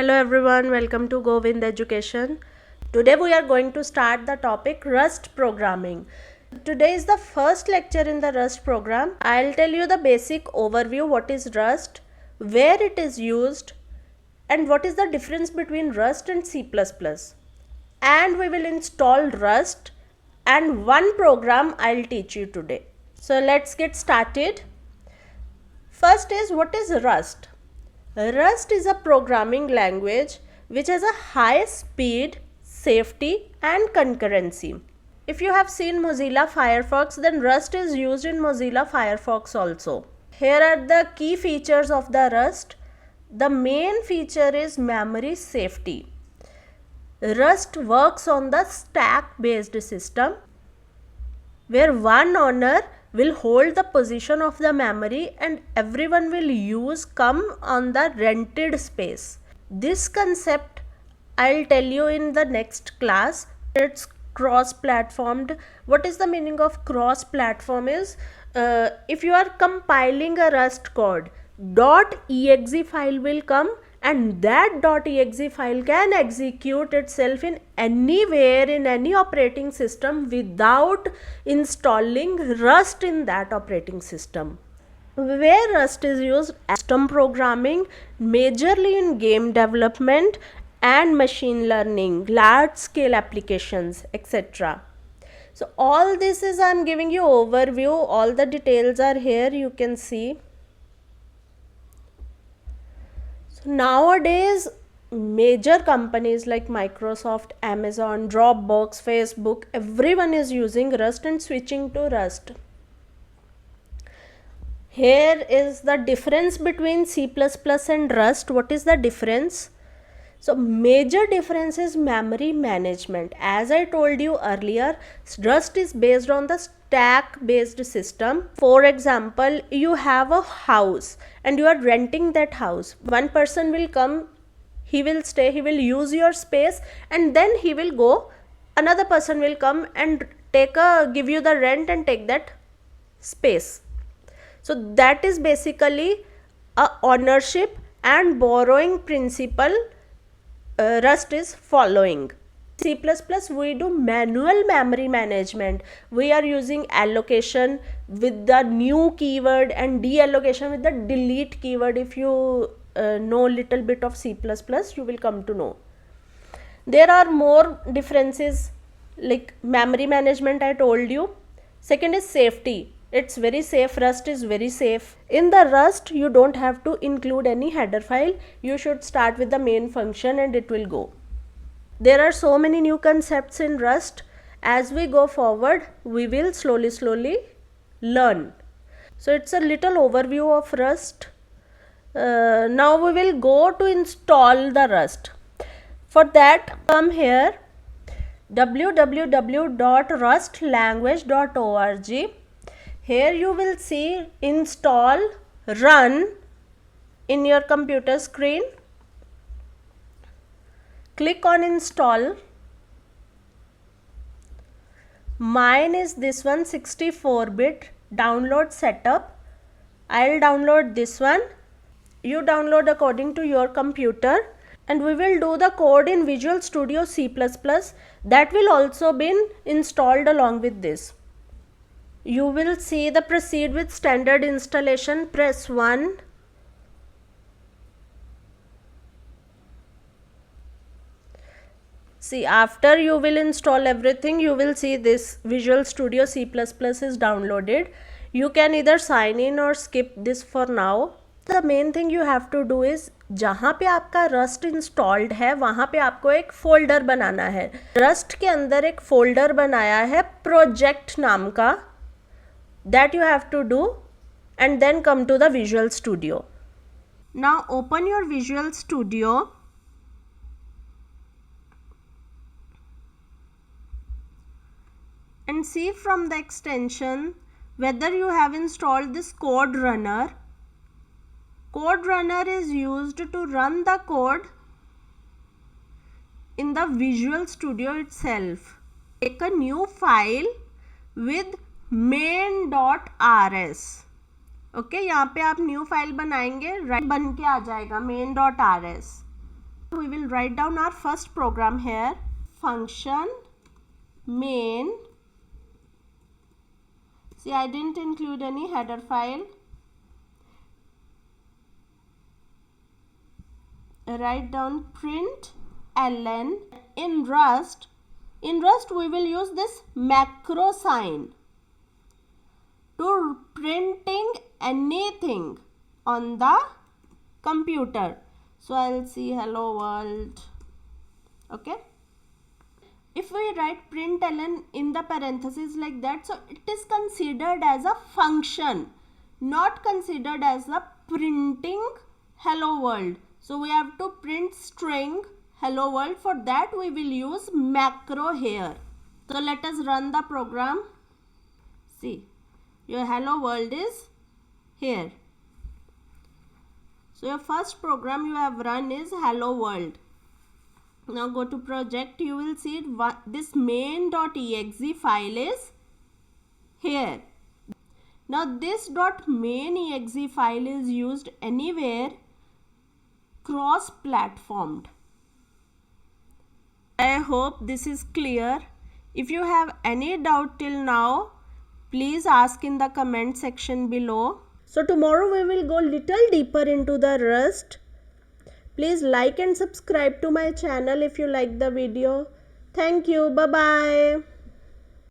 Hello everyone, welcome to Govind Education. Today we are going to start the topic Rust programming. Today is the first lecture in the Rust program. I'll tell you the basic overview, what is Rust, where it is used, and what is the difference between Rust and C++. And we will install Rust and one program I'll teach you today. So let's get started. First is, what is Rust? Rust is a programming language which has a high speed, safety and concurrency. If you have seen Mozilla Firefox, then Rust is used in Mozilla Firefox also. Here are the key features of the Rust. The main feature is memory safety. Rust works on the stack based system where one owner will hold the position of the memory and everyone will come on the rented space. This concept I'll tell you in the next class. It's cross-platformed. What is the meaning of cross-platform is, if you are compiling a Rust code, .exe file will come and that .exe file can execute itself in anywhere in any operating system without installing Rust in that operating system. Where Rust is used, system programming, majorly in game development and machine learning, large scale applications, etc. So all this is, I am giving you overview, all the details are here, you can see. Nowadays, major companies like Microsoft, Amazon, Dropbox, Facebook, everyone is using Rust and switching to Rust. Here is the difference between C++ and Rust. What is the difference? So major difference is memory management. As I told you earlier, Rust is based on the stack based system. For example, you have a house and you are renting that house. One person will come, he will stay, he will use your space and then he will go. Another person will come and give you the rent and take that space. So that is basically a ownership and borrowing principle Rust is following. C++ we do manual memory management. We are using allocation with the new keyword and deallocation with the delete keyword. If you know little bit of C++, you will come to know. There are more differences like memory management I told you. Second is safety. It's very safe. Rust is very safe. In the Rust, you don't have to include any header file. You should start with the main function and it will go. There are so many new concepts in Rust. As we go forward, we will slowly learn. So it's a little overview of Rust. Now we will go to install the Rust. For that, come here, www.rustlanguage.org. Here you will see install run in your computer screen. Click on install. Mine is this one, 64-bit download setup. I'll download this one. You download according to your computer and we will do the code in Visual Studio C++. That will also be installed along with this. You will see the proceed with standard installation. Press 1. See, after you will install everything, you will see this Visual Studio C++ is downloaded. You can either sign in or skip this for now. The main thing you have to do is, जहाँ पे आपका Rust installed है वहाँ पे आपको एक folder बनाना है. Rust के अंदर एक फोल्डर बनाया है प्रोजेक्ट नाम का. That you have to do and then come to the Visual Studio. Now open your Visual Studio. And see from the extension whether you have installed this code runner. Code runner is used to run the code in the Visual Studio itself. Take a new file with main.rs. Okay, यहाँ पे आप new file बनाएंगे, बन के आ जाएगा main.rs. We will write down our first program here. Function main. See, I didn't include any header file. Write down print ln. In Rust we will use this macro sign to printing anything on the computer. So I'll see hello world. Okay. If we write println in the parentheses like that, so it is considered as a function, not considered as a printing hello world. So we have to print string hello world. For that we will use macro here. So let us run the program. See, your hello world is here. So your first program you have run is hello world. Now go to project. You will see this main.exe file is here. Now this .main.exe file is used anywhere cross-platformed. I hope this is clear. If you have any doubt till now, please ask in the comment section below. So tomorrow we will go little deeper into the Rust. Please like and subscribe to my channel if you like the video. Thank you. Bye-bye.